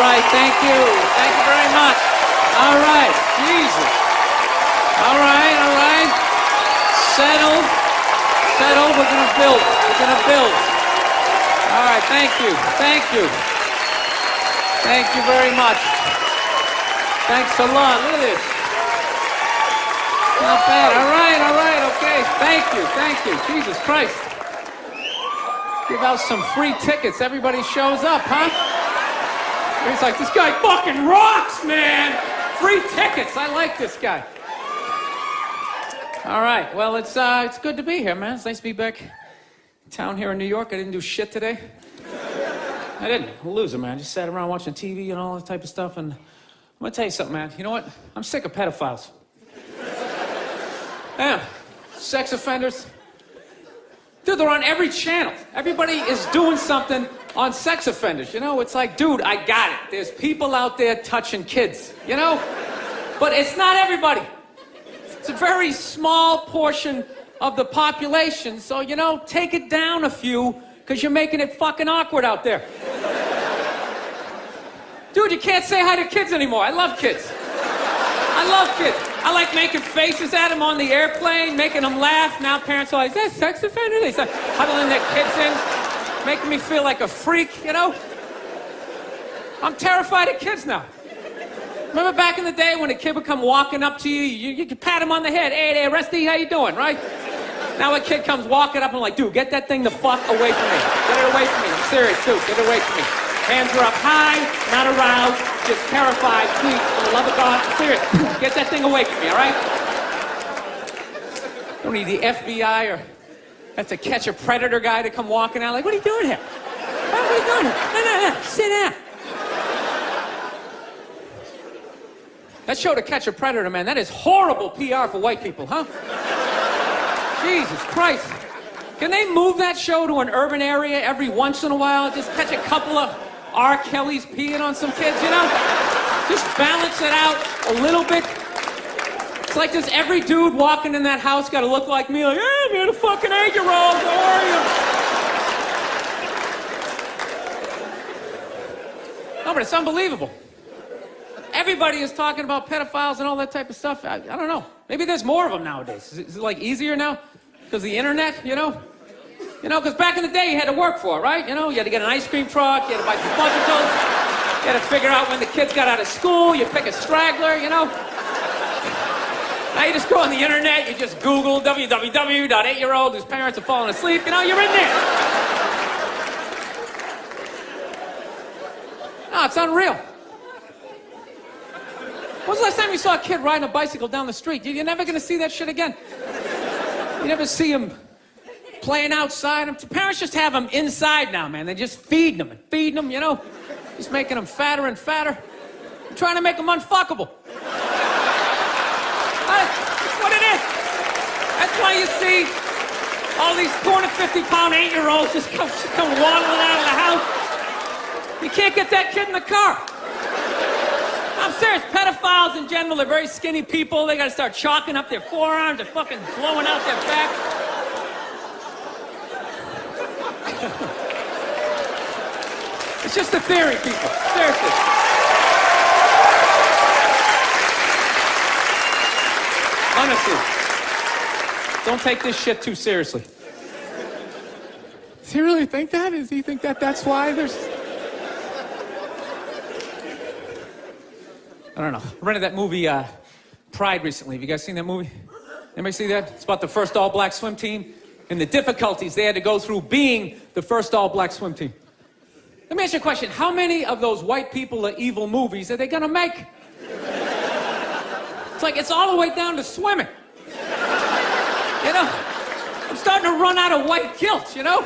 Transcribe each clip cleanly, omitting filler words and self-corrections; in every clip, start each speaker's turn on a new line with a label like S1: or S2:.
S1: right, thank you. Thank you very much. All right, Jesus. All right. Settle. We're gonna build. All right, thank you. Thank you very much. Thanks a lot. Look at this. Not bad. All right, okay. Thank you. Jesus Christ. Give out some free tickets. Everybody shows up, huh? He's like, this guy fucking rocks, man. Free tickets. I like this guy. All right. Well, it's good to be here, man. It's nice to be back in town here in New York. I didn't do shit today. I didn't. I'm a loser, man. I just sat around watching TV and all that type of stuff. And I'm gonna tell you something, man. You know what? I'm sick of pedophiles. Yeah. Sex offenders. Dude, they're on every channel. Everybody is doing something on sex offenders. You know, it's like, dude, I got it. There's people out there touching kids, you know? But it's not everybody. It's a very small portion of the population. So, you know, take it down a few, because you're making it fucking awkward out there. Dude, you can't say hi to kids anymore. I love kids. I like making faces at them on the airplane, making them laugh. Now parents are like, is that a sex offender? They start huddling their kids in, making me feel like a freak, you know? I'm terrified of kids now. Remember back in the day when a kid would come walking up to you, you could pat him on the head. Hey there, Rusty, how you doing, right? Now a kid comes walking up and I'm like, dude, get that thing the fuck away from me. Get it away from me. I'm serious, dude, get it away from me. Hands are up high, not aroused, just terrified, please, for the love of God, I'm serious. Get that thing away from me, all right? Don't need the FBI or have to catch a predator guy to come walking out like, what are you doing here? What are you doing here? No, sit down. That show To Catch a Predator, man, that is horrible PR for white people, huh? Jesus Christ. Can they move that show to an urban area every once in a while? Just catch a couple of R. Kelly's peeing on some kids, you know? Just balance it out a little bit. It's like, does every dude walking in that house gotta look like me? Like, hey, I'm here to fucking 8-year-old, how are you? No, but it's unbelievable. Everybody is talking about pedophiles and all that type of stuff. I don't know. Maybe there's more of them nowadays. Is it like easier now? Because the internet, you know? You know, because back in the day you had to work for it, right? You know, you had to get an ice cream truck, you had to buy some fudgicles, you had to figure out when the kids got out of school, you pick a straggler, you know? Now you just go on the internet, you just Google www.8-year-old whose parents are falling asleep, you know, you're in there. No, it's unreal. When was the last time you saw a kid riding a bicycle down the street? You're never gonna see that shit again. You never see him playing outside. Parents just have them inside now, man. They just feed them, you know? Just making them fatter and fatter. I'm trying to make them unfuckable. That's what it is. That's why you see all these 250-pound 8-year-olds just come waddling out of the house. You can't get that kid in the car. I'm serious, pedophiles in general, they're very skinny people. They gotta start chalking up their forearms, they're fucking blowing out their back. It's just a theory, people, seriously. Honestly, don't take this shit too seriously. Does he really think that? Does he think that that's why there's... I don't know. I rented that movie, Pride, recently. Have you guys seen that movie? Anybody see that? It's about the first all-black swim team and the difficulties they had to go through being the first all-black swim team. Let me ask you a question. How many of those white people are evil movies are they gonna make? It's like, it's all the way down to swimming. You know? I'm starting to run out of white guilt, you know?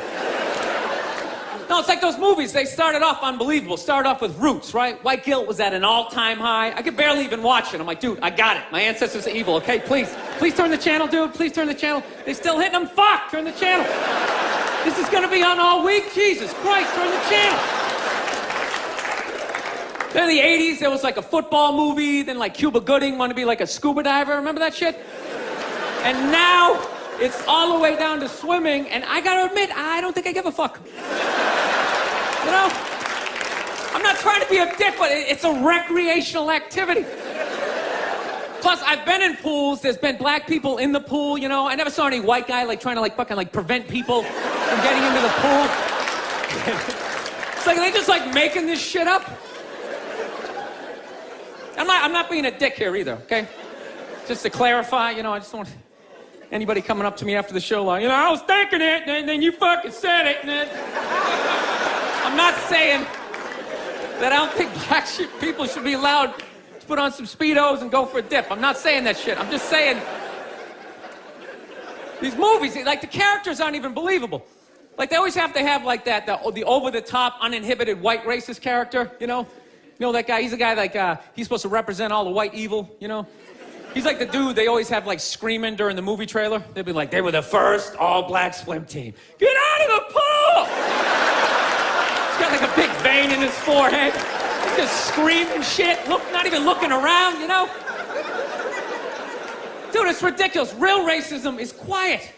S1: No, it's like those movies. They started off unbelievable. Started off with Roots, right? White guilt was at an all-time high. I could barely even watch it. I'm like, dude, I got it. My ancestors are evil, okay? Please turn the channel, dude. Please turn the channel. They're still hitting them. Fuck, turn the channel. This is gonna be on all week. Jesus Christ, turn the channel. Then in the 80s, there was like a football movie. Then like Cuba Gooding wanted to be like a scuba diver. Remember that shit? And now it's all the way down to swimming. And I gotta admit, I don't think I give a fuck. You know? I'm not trying to be a dick, but it's a recreational activity. Plus, I've been in pools. There's been black people in the pool, you know. I never saw any white guy, like, trying to, like, fucking, like, prevent people from getting into the pool. It's like, are they just, like, making this shit up? I'm not being a dick here either, okay? Just to clarify, you know, I just don't want anybody coming up to me after the show like, you know, I was thinking it, and then you fucking said it, and then... I'm not saying that I don't think black people should be allowed to put on some Speedos and go for a dip. I'm not saying that shit. I'm just saying these movies, like, the characters aren't even believable. Like, they always have to have, like, the over-the-top, uninhibited white racist character, you know? You know that guy? He's a guy, like, he's supposed to represent all the white evil, you know? He's like the dude they always have, like, screaming during the movie trailer. They'd be like, they were the first all-black swim team. Get out of the pool! He's got, like, a big vein in his forehead. He's just screaming shit, not even looking around, you know? Dude, it's ridiculous. Real racism is quiet.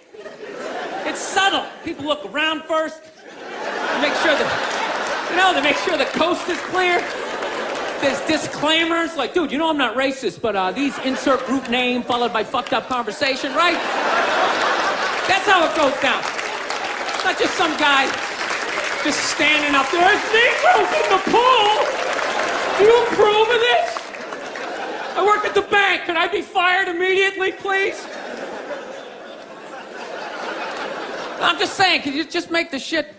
S1: It's subtle. People look around first. They make sure they make sure the coast is clear. There's disclaimers, like, dude, you know I'm not racist, but these insert group name followed by fucked up conversation, right? That's how it goes down. It's not just some guy just standing up there. There's Negroes in the pool! Do you approve of this? I work at the bank. Can I be fired immediately, please? I'm just saying, can you just make the shit,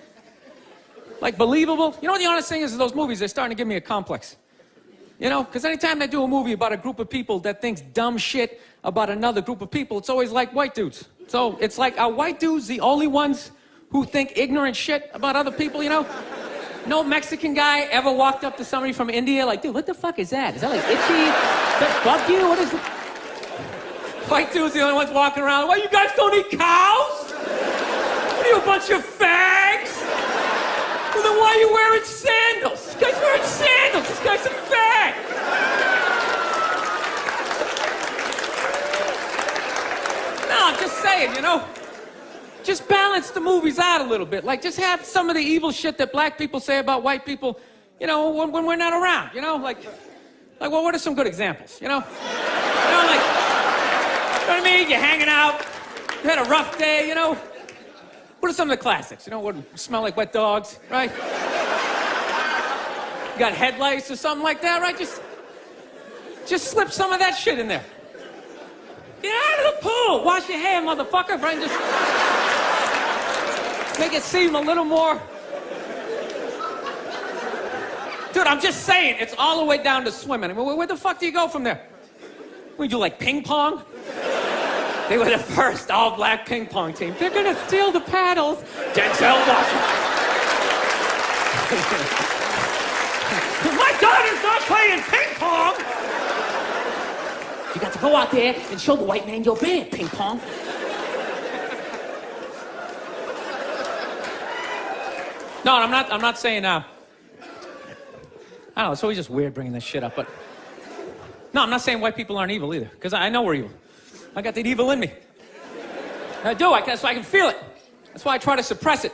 S1: like, believable? You know what the honest thing is those movies, they're starting to give me a complex. You know, because anytime they do a movie about a group of people that thinks dumb shit about another group of people, it's always like white dudes. So it's like, are white dudes the only ones who think ignorant shit about other people, you know? No Mexican guy ever walked up to somebody from India like, dude, what the fuck is that? Is that like itchy? Does that bug you? What is it? White dudes the only ones walking around, well, you guys don't eat cows? What are you, a bunch of fags? Well, then why are you wearing sandals? This guy's wearing sandals. This guy's a fag. No, I'm just saying, you know, just balance the movies out a little bit. Like, just have some of the evil shit that black people say about white people, you know, when we're not around, you know? Like, well, what are some good examples, you know? You know, like, you know what I mean? You're hanging out, you had a rough day, you know? What are some of the classics? You know, what smell like wet dogs, right? You got head lice or something like that, right? Just slip some of that shit in there. Get out of the pool! Wash your hair, motherfucker, right? Just make it seem a little more... Dude, I'm just saying, it's all the way down to swimming. I mean, where the fuck do you go from there? We do, like, ping pong? They were the first all-black ping pong team. They're gonna steal the paddles. Denzel Washington. My daughter's not playing ping pong! You got to go out there and show the white man you're bad at ping pong. No, I'm not saying, I don't know, it's always just weird bringing this shit up, but... No, I'm not saying white people aren't evil either, because I know we're evil. I got that evil in me. I do, that's why I can feel it. That's why I try to suppress it.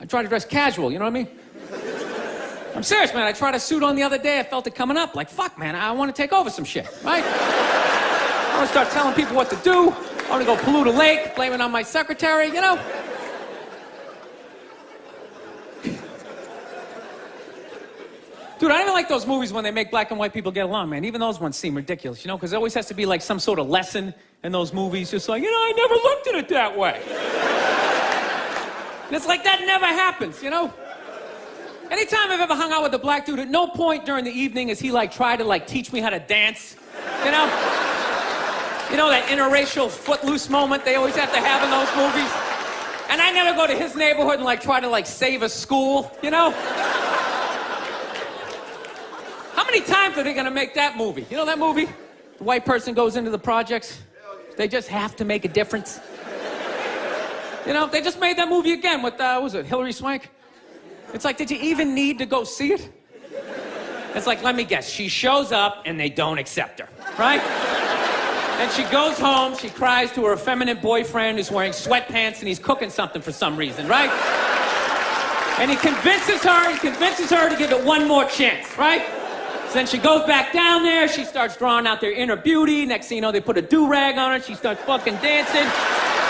S1: I try to dress casual, you know what I mean? I'm serious, man. I tried a suit on the other day. I felt it coming up. Like, fuck, man, I want to take over some shit, right? I want to start telling people what to do. I want to go pollute a lake, blame it on my secretary, you know? Dude, I don't even like those movies when they make black and white people get along, man. Even those ones seem ridiculous, you know? Because there always has to be, like, some sort of lesson in those movies. Just like, you know, I never looked at it that way. And it's like, that never happens, you know? Anytime I've ever hung out with a black dude, at no point during the evening has he, like, tried to, like, teach me how to dance, you know? You know, that interracial footloose moment they always have to have in those movies? And I never go to his neighborhood and, like, try to, like, save a school, you know? How many times are they gonna make that movie? You know that movie? The white person goes into the projects. They just have to make a difference. You know, they just made that movie again with, what was it, Hilary Swank? It's like, did you even need to go see it? It's like, let me guess, she shows up and they don't accept her, right? And she goes home, she cries to her effeminate boyfriend who's wearing sweatpants and he's cooking something for some reason, right? And he convinces her to give it one more chance, right? So then she goes back down there, she starts drawing out their inner beauty. Next thing you know, they put a do-rag on her, she starts fucking dancing.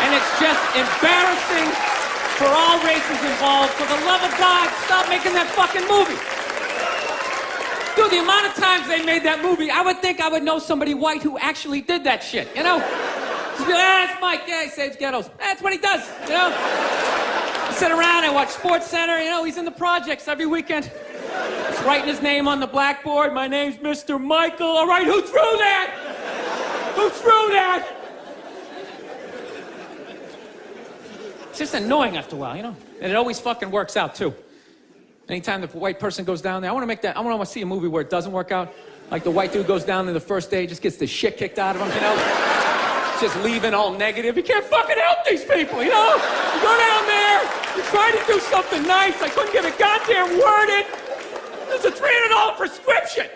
S1: And it's just embarrassing for all races involved. For the love of God, stop making that fucking movie. Dude, the amount of times they made that movie, I would think I would know somebody white who actually did that shit, you know? Just be like, that's Mike, yeah, he saves ghettos. That's what he does, you know? I sit around, I watch Sports Center, you know, he's in the projects every weekend. He's writing his name on the blackboard. My name's Mr. Michael. All right, who threw that? Who threw that? It's just annoying after a while, you know? And it always fucking works out, too. Anytime the white person goes down there, I want to see a movie where it doesn't work out. Like the white dude goes down there the first day, just gets the shit kicked out of him, you know? Just leaving all negative. You can't fucking help these people, you know? You go down there, you try to do something nice. I couldn't get a goddamn word in. It's a $300 prescription.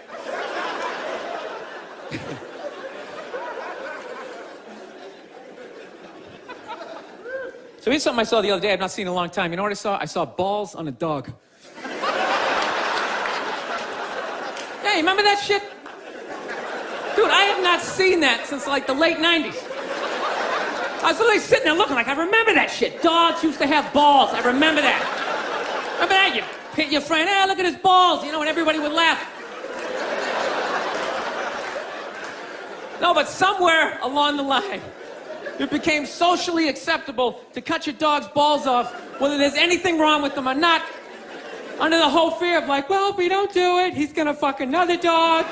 S1: So here's something I saw the other day I've not seen in a long time. You know what I saw? I saw balls on a dog. Hey, remember that shit? Dude, I have not seen that since like the late 90s. I was literally sitting there looking like, I remember that shit. Dogs used to have balls. I remember that. Remember that? You hit your friend, hey, look at his balls, you know, and everybody would laugh. No, but somewhere along the line, it became socially acceptable to cut your dog's balls off, whether there's anything wrong with them or not, under the whole fear of like, well, if we don't do it, he's gonna fuck another dog.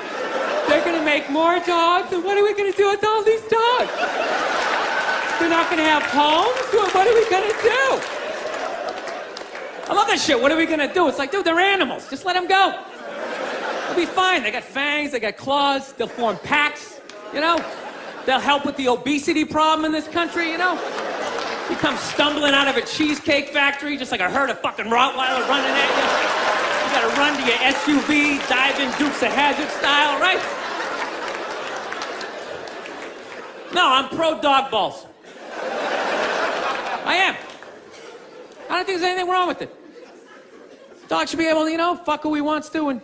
S1: They're gonna make more dogs, and what are we gonna do with all these dogs? They're not gonna have homes? What are we gonna do? I love that shit. What are we gonna do? It's like, dude, they're animals. Just let them go. They'll be fine. They got fangs, they got claws, they'll form packs, you know? They'll help with the obesity problem in this country, you know? You come stumbling out of a cheesecake factory just like a herd of fucking Rottweiler running at you. You gotta run to your SUV, dive in Dukes of Hazzard style, right? No, I'm pro dog balls. I am. I don't think there's anything wrong with it. Dog should be able to, you know, fuck who he wants to, and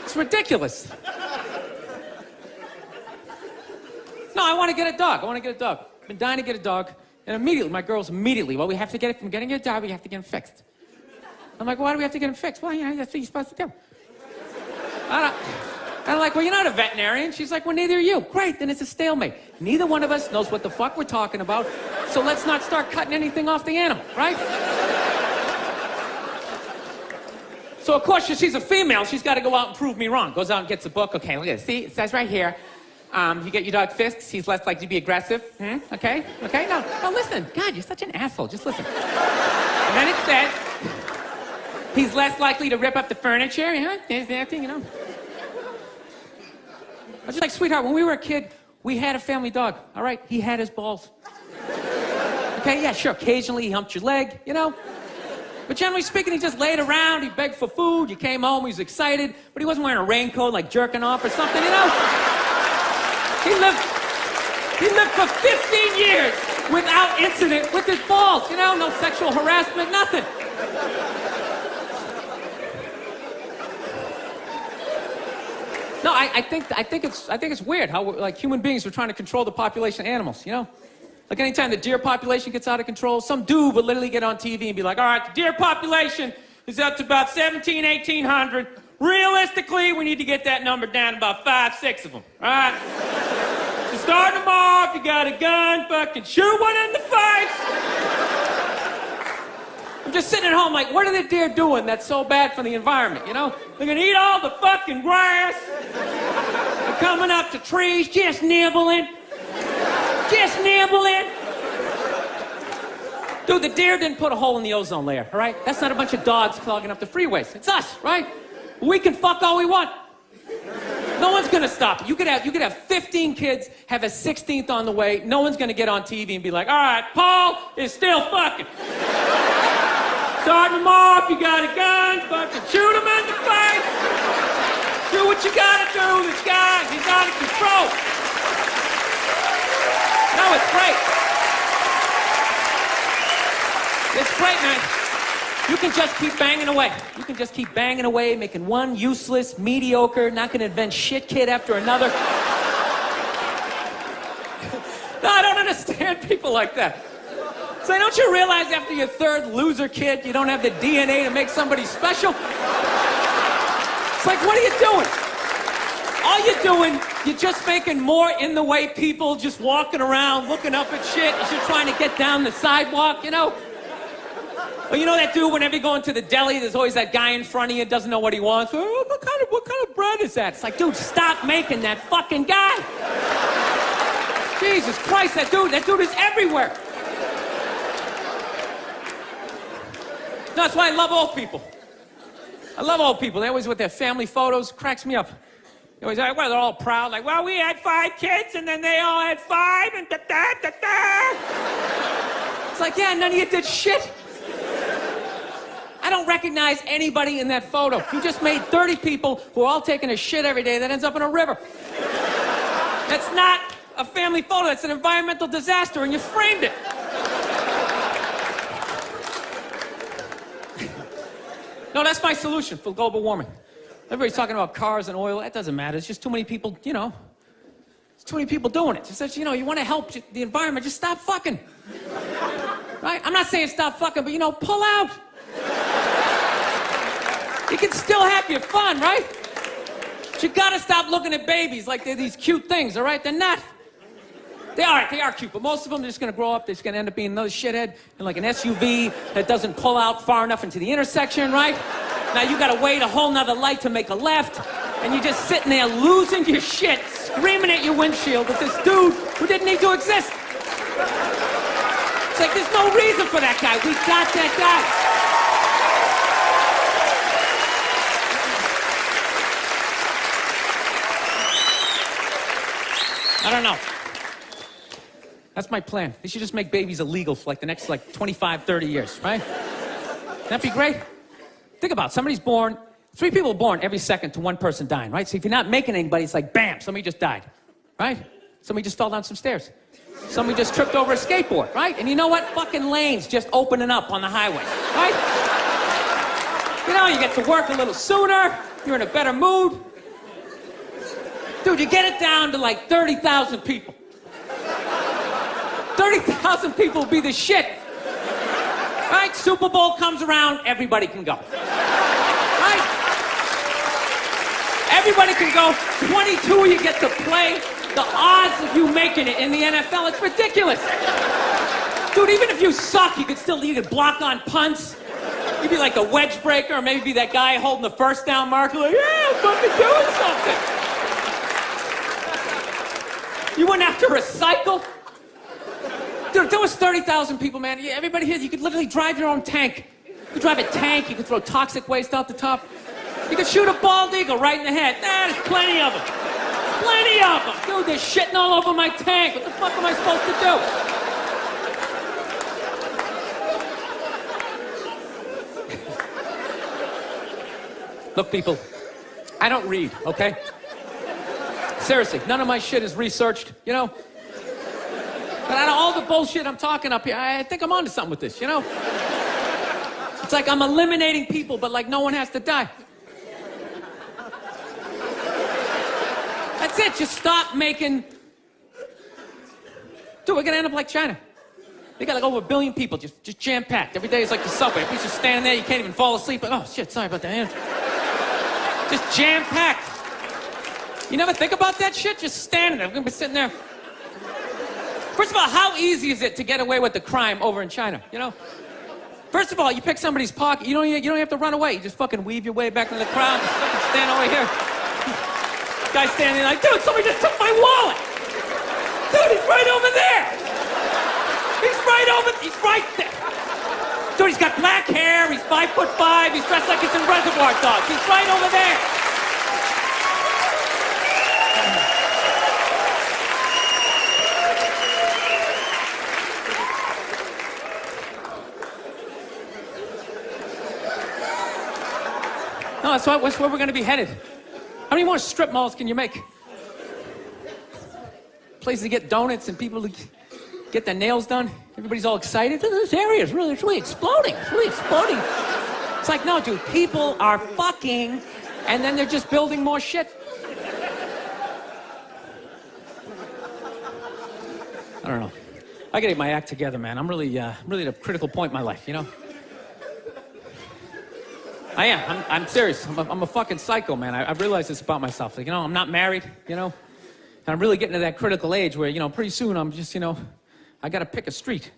S1: it's ridiculous. No, I want to get a dog. I've been dying to get a dog. And immediately, my girls well, we have to get it from getting a dog, we have to get him fixed. I'm like, why do we have to get him fixed? Well, you know, that's what you're supposed to do. I'm like, well, you're not a veterinarian. She's like, well, neither are you. Great, then it's a stalemate. Neither one of us knows what the fuck we're talking about, so let's not start cutting anything off the animal, right? So, of course, she's a female. She's got to go out and prove me wrong. Goes out and gets a book. Okay, look at it. See, it says right here, you get your dog fixed, he's less likely to be aggressive. Okay? Okay? No, listen. God, you're such an asshole. Just listen. And then it says, he's less likely to rip up the furniture. You know? There's that thing, you know? I was just like, sweetheart, when we were a kid, we had a family dog, all right? He had his balls. Okay, yeah, sure. Occasionally, he humped your leg, you know? But generally speaking, he just laid around, he begged for food, you came home, he was excited, but he wasn't wearing a raincoat, like jerking off or something, you know? He lived for 15 years without incident with his balls, you know? No sexual harassment, nothing. No, I think it's weird how like human beings are trying to control the population of animals, you know? Like anytime the deer population gets out of control, some dude would literally get on TV and be like, all right, the deer population is up to about 1,800. Realistically, we need to get that number down to about 5, 6 of them, all right? So start them off, you got a gun, fucking shoot one in the face. I'm just sitting at home like, what are the deer doing that's so bad for the environment, you know? They're gonna eat all the fucking grass. They're coming up to trees, just nibbling. Just nibbling. Dude, the deer didn't put a hole in the ozone layer, all right? That's not a bunch of dogs clogging up the freeways. It's us, right? We can fuck all we want. No one's gonna stop it. You could have 15 kids, have a 16th on the way. No one's gonna get on TV and be like, all right, Paul is still fucking. Start him off, you got a gun, fucking shoot him in the face. Do what you gotta do, this guy, he's out of control. No, it's great. great, man. You can just keep banging away. You can just keep banging away, making one useless, mediocre, not gonna invent shit kid after another. No, I don't understand people like that. So don't you realize after your third loser kid, you don't have the DNA to make somebody special? It's like, what are you doing? All you're doing, you're just making more in the way people just walking around, looking up at shit as you're trying to get down the sidewalk, you know? Well, you know that dude, whenever you go into the deli, there's always that guy in front of you, doesn't know what he wants. Oh, what kind of bread is that? It's like, dude, stop making that fucking guy. Jesus Christ, that dude is everywhere. No, that's why I love old people. I love old people. They always with their family photos, cracks me up. They always like, well, they're all proud, like, well, we had 5 kids, and then they all had 5, and da-da-da-da. It's like, yeah, none of you did shit. I don't recognize anybody in that photo. You just made 30 people who are all taking a shit every day that ends up in a river. That's not a family photo. That's an environmental disaster, and you framed it. No, that's my solution for global warming. Everybody's talking about cars and oil. That doesn't matter. It's just too many people, you know. There's too many people doing it. Just that, you know, you want to help the environment, just stop fucking. Right? I'm not saying stop fucking, but, you know, pull out. You can still have your fun, right? But you gotta stop looking at babies like they're these cute things, all right? They're not. They are cute, but most of them are just gonna grow up, they're just gonna end up being another shithead in like an SUV that doesn't pull out far enough into the intersection, right? Now you gotta wait a whole nother light to make a left, and you're just sitting there losing your shit, screaming at your windshield with this dude who didn't need to exist. It's like, there's no reason for that guy. We got that guy. I don't know. That's my plan. They should just make babies illegal for like the next 25, 30 years, right? That'd be great. Think about it. Somebody's born, 3 people are born every second to 1 person dying, right? So if you're not making anybody, it's like, bam, somebody just died, right? Somebody just fell down some stairs. Somebody just tripped over a skateboard, right? And you know what? Fucking lanes just opening up on the highway, right? You know, you get to work a little sooner, you're in a better mood. Dude, you get it down to like 30,000 people. 30,000 people will be the shit. Right? Super Bowl comes around, everybody can go. Right? Everybody can go. 22 you get to play. The odds of you making it in the NFL, it's ridiculous. Dude, even if you suck, you could still either block on punts. You'd be like a wedge breaker, or maybe be that guy holding the first down marker, like, yeah, I'm fucking doing something. You wouldn't have to recycle. Dude, if there was 30,000 people, man, everybody here, you could literally drive your own tank. You could drive a tank, you could throw toxic waste out the top. You could shoot a bald eagle right in the head. There's plenty of them. Plenty of them. Dude, they're shitting all over my tank. What the fuck am I supposed to do? Look, people, I don't read, okay? Seriously, none of my shit is researched, you know? But out of all the bullshit I'm talking up here, I think I'm onto something with this, you know? It's like I'm eliminating people, but like no one has to die. That's it, just stop making... Dude, we're gonna end up like China. They got like over 1 billion people, just jam-packed. Every day is like the subway. Everybody's just standing there, you can't even fall asleep. Oh, shit, sorry about that. Just jam-packed. You never think about that shit? Just standing there. We're gonna be sitting there. First of all, how easy is it to get away with the crime over in China, you know? First of all, you pick somebody's pocket, you don't have to run away. You just fucking weave your way back into the crowd, just fucking stand over here. Guy's standing there like, dude, somebody just took my wallet. Dude, he's right over there. He's right there. Dude, he's got black hair, he's 5'5", he's dressed like he's in Reservoir Dogs. He's right over there. No, that's where we're going to be headed. How many more strip malls can you make? Places to get donuts and people to... get their nails done. Everybody's all excited. This area is really, it's really exploding. It's really exploding. It's like, no, dude, people are fucking, and then they're just building more shit. I don't know. I gotta get my act together, man. I'm really at a critical point in my life, you know? I am. I'm serious. I'm a fucking psycho, man. I've realized this about myself. Like, you know, I'm not married, you know? And I'm really getting to that critical age where, you know, pretty soon I'm just, you know, I gotta pick a street.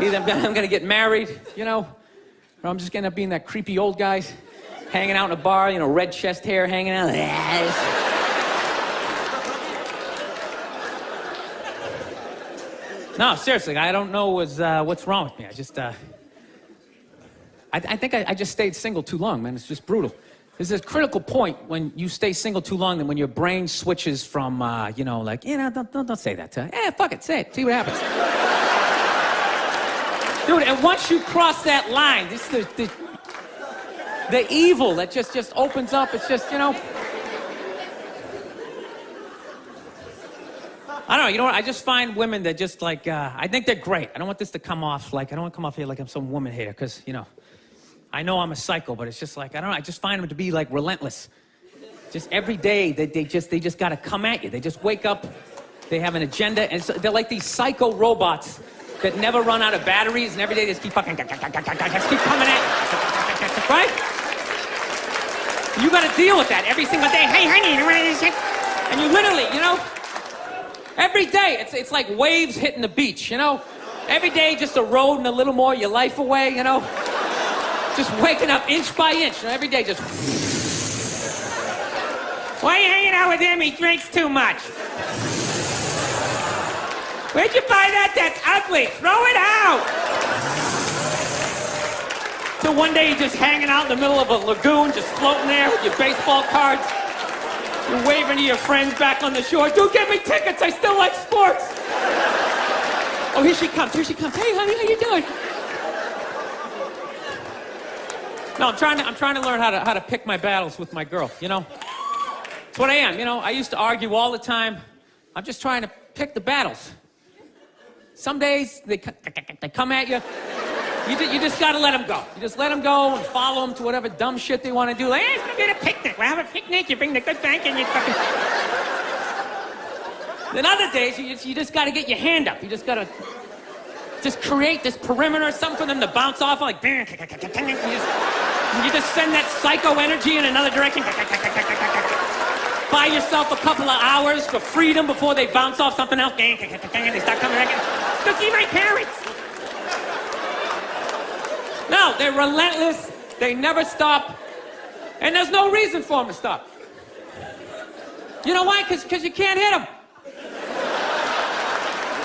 S1: Either I'm gonna get married, you know, or I'm just gonna end up being that creepy old guy hanging out in a bar, you know, red chest hair hanging out. No, seriously, I don't know what's wrong with me. I just, I think I just stayed single too long, man. It's just brutal. There's this critical point when you stay single too long, and when your brain switches from, you know, like, you know, don't say that to her. Fuck it, say it. See what happens. Dude, and once you cross that line, this the evil that just opens up. It's just, you know. I don't know, you know what? I just find women that just like, I think they're great. I don't want this to come off like, I don't want to come off here like I'm some woman hater, because, you know, I know I'm a psycho, but it's just like, I don't know, I just find them to be like relentless. Just every day, they just gotta come at you. They just wake up, they have an agenda, and they're like these psycho robots that never run out of batteries, and every day they just keep fucking, just keep coming at you, right? You gotta deal with that every single day. Hey, honey, you ready to shit? And you literally, you know, every day, it's like waves hitting the beach, you know? Every day, just eroding a little more your life away, you know? Just waking up inch by inch, you know? Every day, just... Why are you hanging out with him? He drinks too much. Where'd you buy that? That's ugly. Throw it out! So one day, you're just hanging out in the middle of a lagoon, just floating there with your baseball cards. You're waving to your friends back on the shore. Dude, get me tickets. I still like sports. Oh, here she comes. Here she comes. Hey, honey, how you doing? No, I'm trying to learn how to pick my battles with my girl, you know? It's what I am, you know? I used to argue all the time. I'm just trying to pick the battles. Some days, they come at you. You just gotta let them go. You just let them go and follow them to whatever dumb shit they want to do. Like, hey, let's go get a picnic. We'll have a picnic. You bring the good bank and you fucking... Then other days, you just gotta get your hand up. You just gotta just create this perimeter, something for them to bounce off, like... You just send that psycho energy in another direction. Buy yourself a couple of hours for freedom before they bounce off something else. They start coming back in. Go see my parents. No, they're relentless, they never stop, and there's no reason for them to stop. You know why? Because you can't hit them.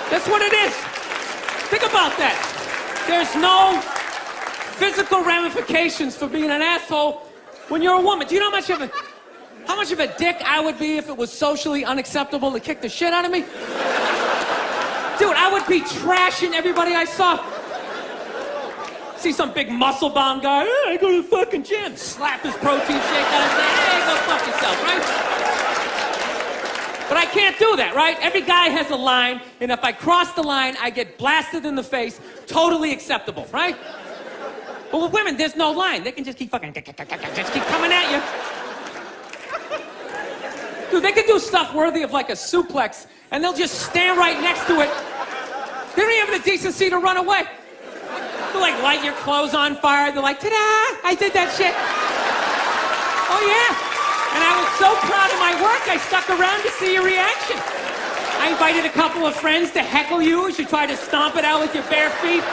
S1: That's what it is. Think about that. There's no physical ramifications for being an asshole when you're a woman. Do you know how much of a dick I would be if it was socially unacceptable to kick the shit out of me? Dude, I would be trashing everybody I saw. See some big muscle-bound guy, hey, I go to the fucking gym, slap his protein shake out and say, hey, go fuck yourself, right? But I can't do that, right? Every guy has a line, and if I cross the line, I get blasted in the face, totally acceptable, right? But with women, there's no line. They can just keep fucking, just keep coming at you. Dude, they can do stuff worthy of like a suplex, and they'll just stand right next to it. They don't even have the decency to run away. They'll like light your clothes on fire. They're like, ta-da, I did that shit. Oh yeah. And I was so proud of my work, I stuck around to see your reaction. I invited a couple of friends to heckle you as you try to stomp it out with your bare feet.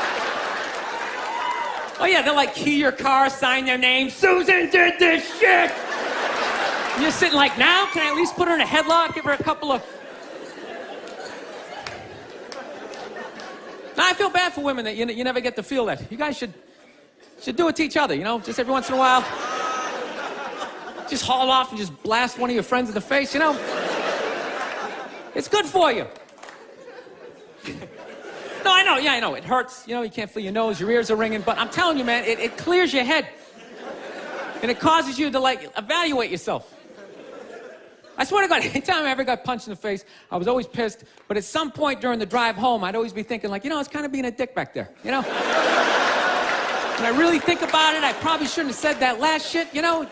S1: Oh yeah, they'll like key your car, sign their name. Susan did this shit. And you're sitting like, now, can I at least put her in a headlock, give her a couple of... Now, I feel bad for women that you never get to feel that. You guys should do it to each other, you know? Just every once in a while. Just haul off and just blast one of your friends in the face, you know? It's good for you. No, I know, yeah, I know. It hurts, you know, you can't feel your nose, your ears are ringing, but I'm telling you, man, it clears your head. And it causes you to, like, evaluate yourself. I swear to God, anytime I ever got punched in the face, I was always pissed. But at some point during the drive home, I'd always be thinking, like, it's kind of being a dick back there, When I really think about it, I probably shouldn't have said that last shit, And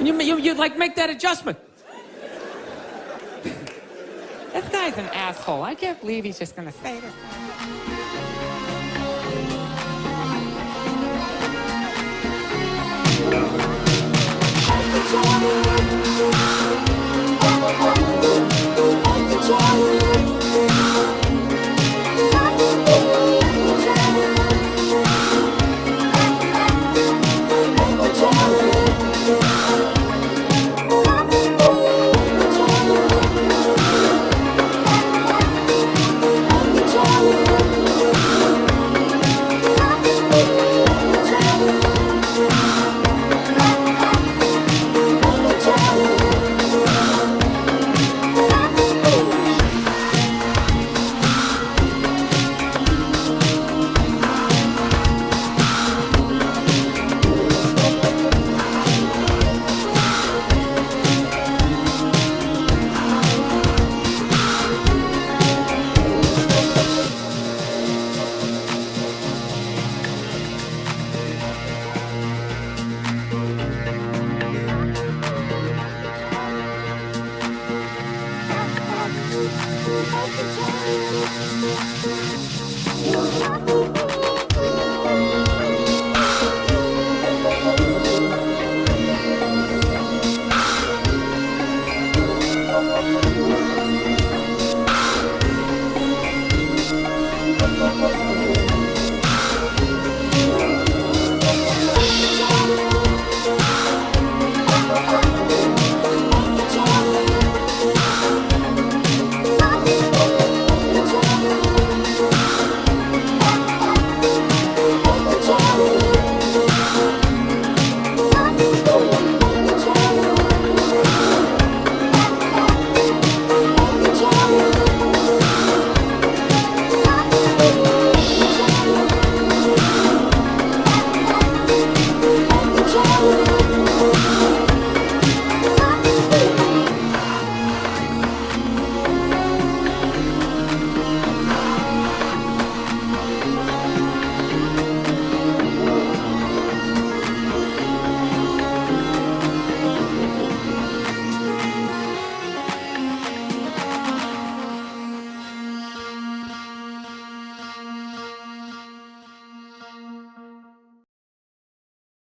S1: you like, make that adjustment. This guy's an asshole. I can't believe he's just gonna say this.
S2: Pt1